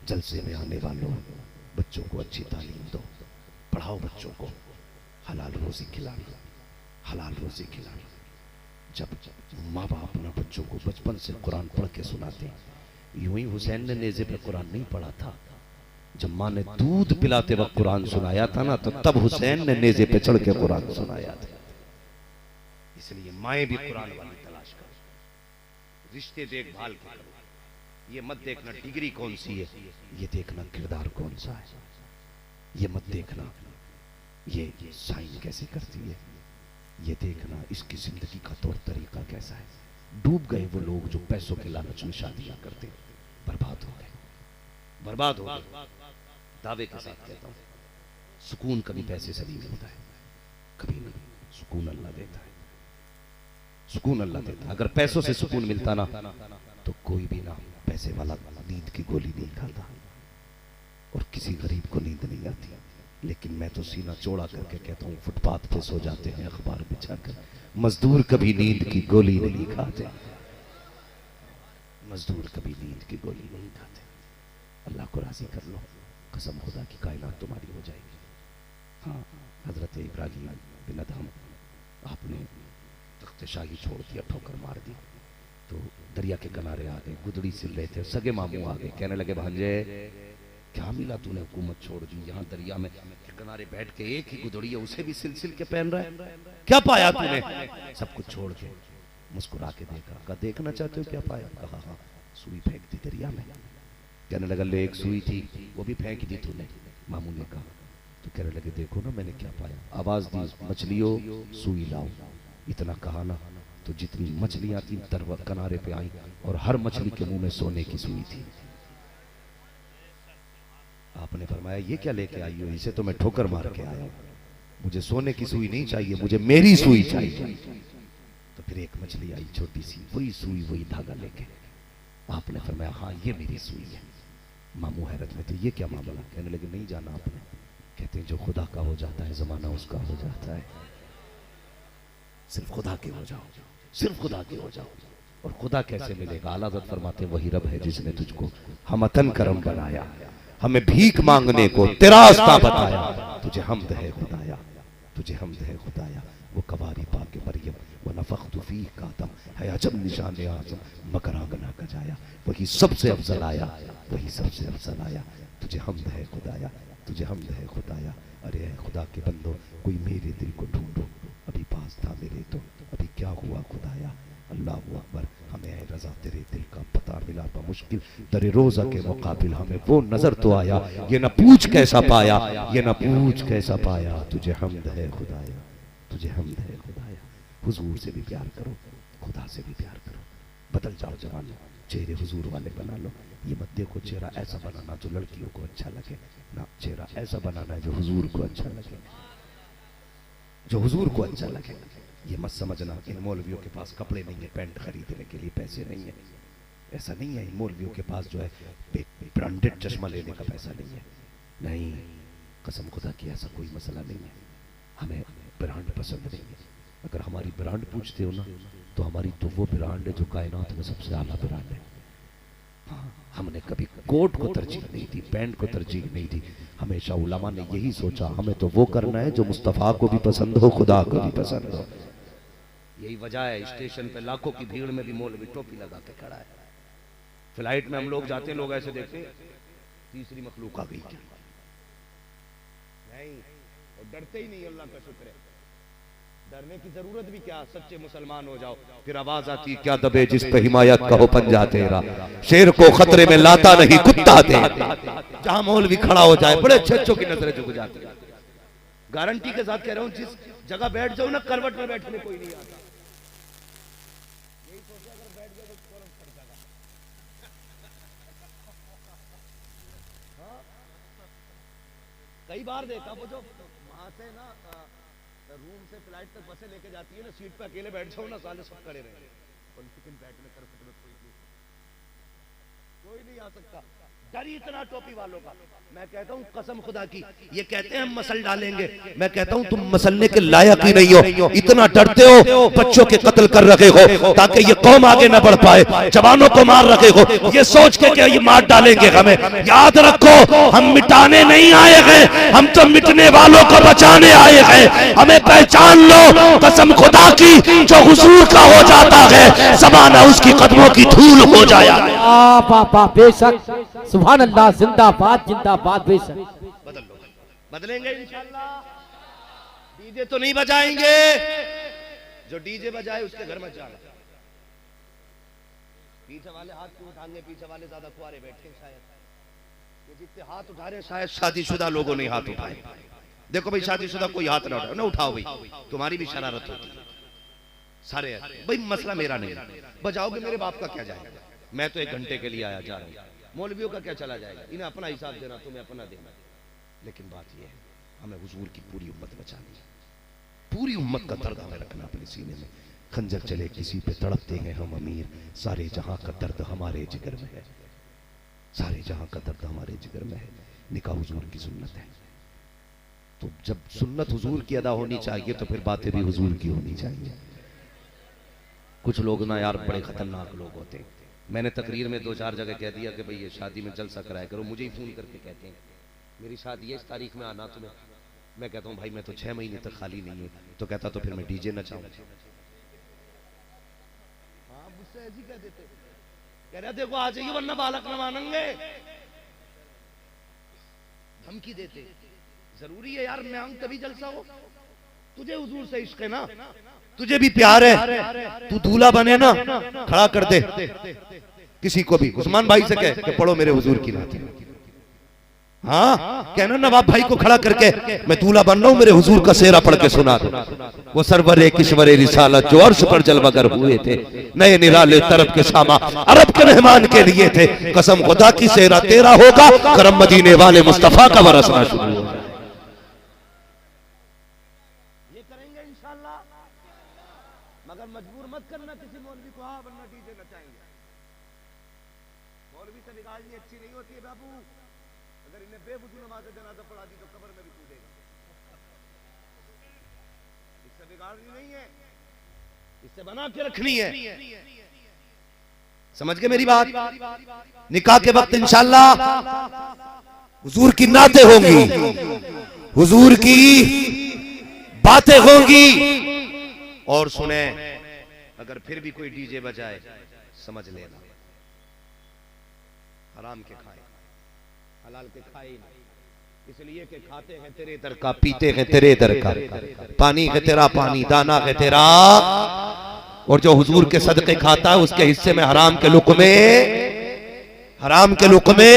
जलसे में आने वालों, बच्चों को अच्छी तालीम दो, पढ़ाओ बच्चों को, हलाल रोजी खिलाना, हलाल रोजी खिलाना। जब माँ बाप अपना बच्चों को बचपन से कुरान पढ़ के सुनाते, यूं ही हुसैन ने नेज़े पे कुरान नहीं पढ़ा था। जब माँ ने दूध पिलाते वक्त कुरान सुनाया था ना, तो तब हुसैन ने नेज़े पे चढ़ के कुरान सुनाया था। इसलिए माएँ भी कुरान वाली तलाश करो, रिश्ते देखभाल के करो। ये मत देखना डिग्री कौन सी है, ये देखना किरदार कौन सा है। ये मत देखना ये साइन कैसे करती है, ये देखना इसकी जिंदगी का तौर तरीका कैसा है। डूब गए वो लोग जो पैसों के लालच में शादियां करते, बर्बाद हो गए, बर्बाद हो गए। दावे के साथ कहता हूं, सुकून कभी पैसे से नहीं मिलता है, कभी नहीं। सुकून अल्लाह देता है, सुकून अल्लाह देता है। अगर पैसों से सुकून मिलता ना, तो कोई भी ना पैसे वाला नींद की गोली नहीं खाता, और किसी गरीब को नींद नहीं आती। लेकिन मैं तो सीना चौड़ा करके कहता हूँ, फुटपाथ पे सो जाते हैं अखबार बिछाकर। मजदूर कभी नींद की गोली नहीं खाते, मजदूर कभी नींद की गोली नहीं खाते। अल्लाह को राजी कर लो, कसम खुदा की कायनात तुम्हारी हो जाएगी। हाँ, हजरत इब्राहिम बिन अदहम, आपने तख्त शाही छोड़ दिया, ठोकर मार दी, तो दरिया के किनारे आ गए, गुदड़ी सिल रहे थे, सगे मामू आ गए, कहने लगे भांजे क्या मिला तूने हुकूमत छोड़ दी, यहाँ दरिया में किनारे बैठ के एक ही गुदड़ी है, उसे भी सिल सिल के पहन रहा है, क्या पाया तूने? सब कुछ छोड़ के मुस्कुरा के देखा, कहा देखना चाहते हो क्या पाया? कहा हाँ, सुई फेंक दी दरिया में। कहने लगा ले एक सुई थी, वो भी फेंक दी तूने? मामू ने कहा। तो कहने लगे देखो ना मैंने क्या पाया। आवाज दी, मछलियों सुई लाओ। इतना कहा ना, तो जितनी मछलियां थी तरवा किनारे पे आई, और हर मछली के मुंह में सोने की सुई थी। आपने फरमाया ये क्या लेके आई हो? इसे तो मैं ठोकर मार के आया हूं, मुझे सोने की सुई नहीं चाहिए, मुझे मेरी सुई चाहिए। तो फिर एक मछली आई छोटी सी, वही सुई वही धागा लेके। आपने फरमाया हाँ ये मेरी सुई है। मामू हैरत में थे, ये क्या मामला? कहने लगे नहीं जाना आपने? कहते हैं जो खुदा का हो जाता है जमाना उसका हो जाता है। सिर्फ खुदा के हो जाओ, सिर्फ खुदा के हो जाओ। और खुदा कैसे मिलेगा? आला हज़रत फरमाते वही रब है जिसने तुझको हमतन करम बनाया, हमें भीख मांगने को तेरा रास्ता बताया। तुझे हमद है खुदाया, तुझे हमद है खुदाया। वो कवारी पाके मरियम व नफख्तु फीह का दम है अजब निशान आज़म मगर आंगना का जाया। वही सबसे अफजल आया, वही सबसे अफजल आया। तुझे हमद है खुदाया, तुझे हमद है खुदाया। अरे खुदा के बंदो, कोई मेरे दिल को ढूंढो, अभी पास था मेरे तो अभी क्या हुआ खुदाया। अल्लाह अकबर, हमें रजा तेरे दिल का पता मिला मुश्किल दरे रोजा के मुकाबिल, हमें वो नजर तो आया, ये न पूछ कैसा पाया, ये न पूछ कैसा पाया। तुझे हमद है खुदाया, तुझे हमद है खुदाया। हुजूर से भी प्यार करो, खुदा से भी प्यार करो। बदल जाओ जवानों, चेहरे हुजूर वाले बना लो। ये मत देखो चेहरा ऐसा बनाना जो लड़कियों को अच्छा लगे ना, चेहरा ऐसा बनाना है जो हुजूर को अच्छा लगे, जो हुजूर को अच्छा लगे। ये मत समझना इन मौलवियों के पास कपड़े नहीं है, पैंट खरीदने के लिए पैसे नहीं है, ऐसा नहीं है। इन मौलवियों के पास जो है ब्रांडेड चश्मा लेने का पैसा नहीं है, नहीं, कसम खुदा की ऐसा कोई मसला नहीं है। हमें ब्रांड पसंद नहीं है। अगर हमारी ब्रांड पूछते हो ना, तो हमारी तो वो ब्रांड है जो कायनात में सबसे आला ब्रांड है। हाँ, हमने कभी कोट को तरजीह नहीं दी, पैंट को तरजीह नहीं दी। हमेशा उलमा ने यही सोचा हमें तो वो करना है जो मुस्तफ़ा को भी पसंद हो, खुदा को भी पसंद हो। यही वजह है स्टेशन पे लाखों की भीड़ में भी मौलवी टोपी लगा के खड़ा है। फ्लाइट में हम लोग जाते हैं, लोग ऐसे देखते हैं तीसरी मखलूक आ गई क्या? नहीं, और डरते ही नहीं, अल्लाह का शुक्र है। डरने की जरूरत भी क्या, सच्चे मुसलमान हो जाओ। फिर आवाज आती क्या दबे जिस पे हिमायत का हो पंजा तेरा, शेर को खतरे में लाता नहीं कुत्ता दे। जहां मौलवी खड़ा हो जाए बड़े अच्छे अच्छों की नजरें झुक जाती है। गारंटी के साथ कह रहा हूं, जिस जगह बैठ जाओ ना, करवट में बैठने कोई नहीं आता। कई बार देखा, वो जो वहां से ना रूम से फ्लाइट तक बसें लेके जाती है ना, सीट पे अकेले बैठ जाओ ना, साले सब खड़े रहे, और लेकिन बैठने करवट में कोई नहीं आ सकता। डर ही इतना टोपी वालों का। मैं कहता हूँ कसम खुदा की, ये कहते हैं हम मसल डालेंगे, मैं कहता हूँ तुम मसलने के लायक ही नहीं हो। इतना डरते हो, बच्चों के कत्ल कर रखे हो ताकि ये कौम आगे न बढ़ पाए, जवानों को मार रखे हो, ये सोच के कि ये मार डालेंगे हमें। याद रखो, हम मिटाने नहीं आए हैं, हम तो मिटने वालों को बचाने आए हैं। हमें पहचान लो, कसम खुदा की, जो हुजूर का हो जाता है ज़माना उसकी कदमों की धूल हो जाया। बेशक, सुभान अल्लाह, जिंदाबाद जिंदाबाद, बेशक। बदल लो, बदलेंगे इंशाल्लाह। डीजे तो नहीं बजाएंगे, जो डीजे बजाए उसके घर में जाना। पीछे वाले हाथ क्यों उठाएंगे? पीछे वाले ज्यादा कुआरे बैठे शायद, ये जितने हाथ उठा रहे शायद शादीशुदा लोगों ने हाथ उठाए। देखो भाई, शादीशुदा कोई हाथ ना उठाओ, ना उठाओ भाई, तुम्हारी भी शरारत होती है सारे। भाई मसला मेरा नहीं, बजाओगे मेरे बाप का क्या जाएगा? मैं तो 1 घंटे के लिए आया जा रहा हूँ, मौलवियों का क्या चला जाएगा? इन्हें अपना हिसाब देना, तुम्हें अपना देना। लेकिन बात यह है, हमें हुजूर की पूरी उम्मत बचानी है, पूरी उम्मत का दर्द हमें रखना अपने सीने में। खंजर चले किसी पे तड़पते हैं हम अमीर, सारे जहां का दर्द हमारे जिगर में है, सारे जहां का दर्द हमारे जिगर में है। निकाह हुजूर की सुन्नत है, तो जब सुन्नत हुजूर की अदा होनी चाहिए तो फिर बातें भी हुजूर की होनी चाहिए। कुछ लोग ना यार बड़े खतरनाक लोग होते हैं। मैंने तकरीर में 2-4 जगह कह दिया कि भाई ये शादी में जलसा कराया करो, मुझे ही फोन करके कहते हैं मेरी शादी है इस तारीख में आना तुम्हें। मैं कहता हूँ भाई मैं तो 6 महीने तक खाली नहीं हूँ। तो कहता तो फिर मैं डीजे नचाऊं। हाँ मुझसे ऐसी कह देते, कह रहे देखो आ जाइए वरना बालक न मानेंगे, धमकी देते। जरूरी है यार मैं तभी जलसा हो, तुझे हुजूर से इश्क है ना, तुझे भी प्यार है, तू दूल्हा बने ना, खड़ा कर दे किसी को भी। उस्मान भाई से कह कि पढ़ो मेरे हुजूर की नात। हाँ कहना नवाब भाई को खड़ा करके मैं दूल्हा बन रहा हूं, मेरे हुजूर का सेहरा पढ़ के सुना दो। वो सरवरे किश्वरे रिसालत जो अर्श पर जलवागर हुए थे, नए निराले तरफ के सामा अरब के मेहमान के लिए थे। कसम खुदा की सेहरा तेरा होगा, करम मदीने वाले मुस्तफा का बरसना शुरू होगा। ये करेंगे इंशाल्लाह, मगर मजबूर मत करना किसी मौलवी को, हाँ वरना डीजे नचाएंगे। मौलवी से निकालनी अच्छी नहीं होती है बाबू, अगर इन्हें बेवजू नमाज जनाजा पढ़ा दी तो कब्र में भी कूदेगा। इससे बिगाड़नी नहीं है, इससे बना के रखनी है। समझ गए मेरी बात? निकाह के वक्त इंशाल्लाह हुजूर की नातें होंगी, हुजूर की बातें होंगी। और सुने, अगर फिर भी कोई डीजे बजाए समझ लेना हराम के खाए, हलाल के खाए नहीं। इसलिए कि खाते हैं तेरे दर का, पीते हैं तेरे दर का, पानी है तेरा पानी, दाना है तेरा। और जो हुजूर के सदके खाता है उसके हिस्से में हराम के लुक़मे, हराम के लुक़मे।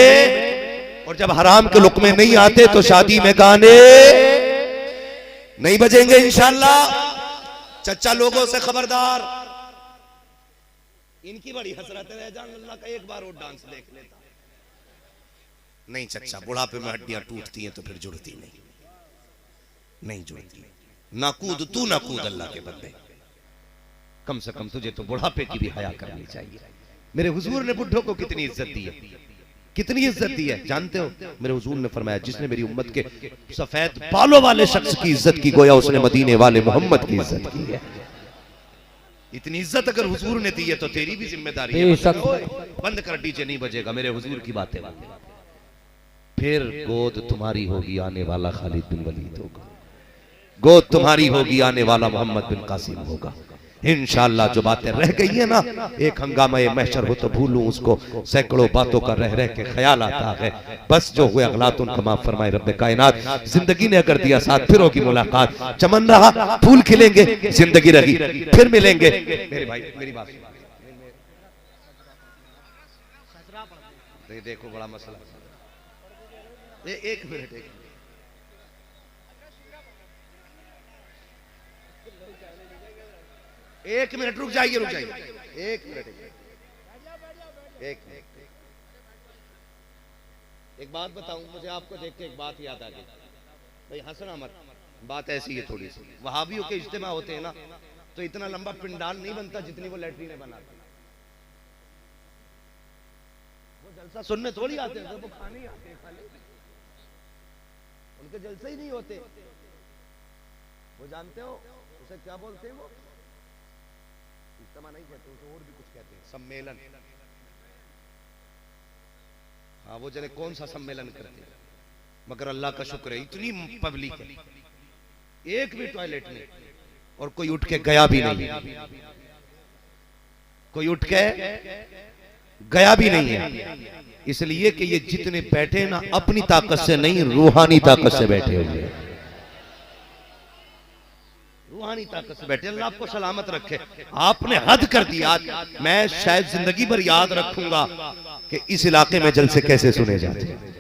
और जब हराम के लुक़मे नहीं आते तो शादी में गाने नहीं बजेंगे इंशाल्लाह। चच्चा लोगों से खबरदार, इनकी बड़ी हसरत है जान अल्लाह का एक बार और डांस देख लेता। नहीं चच्चा, बुढ़ापे में हड्डियां टूटती हैं तो फिर जुड़ती नहीं, नहीं जुड़ती। ना कूद तू, ना कूद अल्लाह के बंदे, कम से कम तुझे तो बुढ़ापे की भी हया करनी चाहिए। मेरे हुजूर ने बुढ़ों को कितनी इज्जत दी है, कितनी इज्जत दी है जानते हो? मेरे हुजूर ने फरमाया जिसने मेरी उम्मत के सफेद बालों वाले शख्स की इज्जत की, गोया उसने मदीने वाले मोहम्मद की इज्जत की है। इतनी इज्जत अगर हुजूर ने दी है तो तेरी भी जिम्मेदारी है। बंद कर, डीजे नहीं बजेगा, मेरे हुजूर की बातें। फिर गोद तुम्हारी होगी, आने वाला खालिद बिन वलीद होगा, गोद तुम्हारी होगी, आने वाला मोहम्मद बिन कासिम होगा इंशाअल्लाह। जो बातें रह गई है ना, एक हंगामा महशर हो तो भूलूं उसको, सैकड़ों बातों का रह रह के ख्याल आता है। बस जो हुए अगलात उनका माफ फरमाए रब्बे कायनात। जिंदगी ने अगर दिया साथ फिर होगी मुलाकात, चमन रहा फूल खिलेंगे, जिंदगी रही फिर मिलेंगे। मेरे भाई मेरी बात देखो, बड़ा मसला। एक मिनट, एक मिनट रुक जाइए, रुक जाइए, एक मिनट, एक मिनट। एक बात बताऊं, मुझे आपको देख के एक बात याद आ गई। भाई हंसना मत, बात ऐसी है थोड़ी सी। वहाबियों के इज्तिमा होते हैं ना, तो इतना लंबा पिंडाल नहीं बनता जितनी वो लैट्रीनें बनाते। वो जलसा सुनने थोड़ी आते हैं, वो खाने ही आते हैं खाली। उनके जलसे ही नहीं होते। वो जानते हो उसे क्या बोलते हैं? वो इज्तिमा नहीं कहते, उसे और भी कुछ कहते हैं, सम्मेलन। हाँ, वो जने कौन सा सम्मेलन करते हैं। मगर अल्लाह का शुक्र है इतनी पब्लिक है, एक भी टॉयलेट नहीं, और कोई उठ के गया भी नहीं, कोई उठ के गया भी नहीं है। इसलिए कि ये जितने बैठे ना अपनी ताकत से नहीं, रूहानी ताकत से बैठे हुए हैं, रूहानी ताकत से बैठे। अल्लाह आपको सलामत रखे। आपने हद कर दिया। मैं शायद जिंदगी भर याद रखूंगा कि इस इलाके में जलसे कैसे सुने जाते हैं,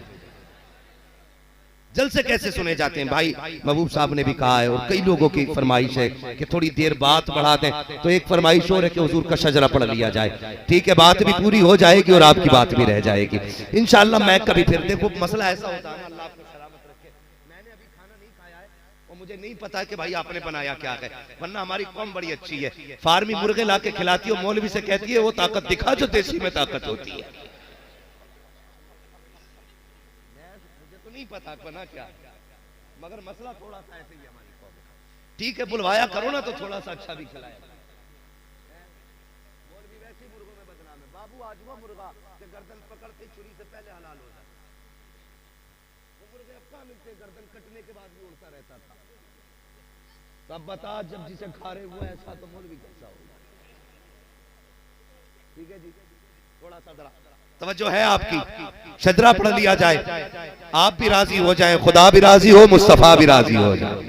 जलसे कैसे सुने जाते हैं। भाई महबूब साहब ने भी कहा है, और कई लोगों की फरमाइश है कि थोड़ी देर बात बढ़ा दें, तो एक फरमाइश और है कि हुजूर का शजरा पढ़ लिया जाए। ठीक है, बात भी पूरी हो जाएगी और आपकी बात भी रह जाएगी इंशाअल्लाह। मैं कभी फिर, देखो मसला ऐसा होता है, अल्लाह आपको सलामत रखे। मैंने अभी खाना नहीं खाया है और मुझे नहीं पता कि भाई आपने बनाया क्या है, वरना हमारी कौम बड़ी अच्छी है। फार्मी मुर्गे ला के खिलाती है, मौलवी से कहती है वो ताकत दिखा जो देसी में ताकत होती है। नहीं पता बना क्या, मगर मसला थोड़ा सा ऐसे ही हमारी कौम का। ठीक है, बुलवाया करो ना तो थोड़ा सा अच्छा भी खिलाया। मौलवी वैसे मुर्गों में बदनाम है। बाबू आज वो मुर्गा कि गर्दन पकड़ते छुरी से पहले हलाल हो जाता, वो मुर्गे अब कहाँ मिलते, गर्दन कटने के बाद भी उड़ता रहता था। तब बता, जब जिसे खा रहे हुआ ऐसा तो मौलवी कैसा होगा। ठीक है जी, थोड़ा सा जरा तवज्जो है आपकी। शजरा पढ़ लिया जाए, आप भी राजी हो जाए, खुदा भी राजी हो, मुस्तफा भी राजी हो जाए।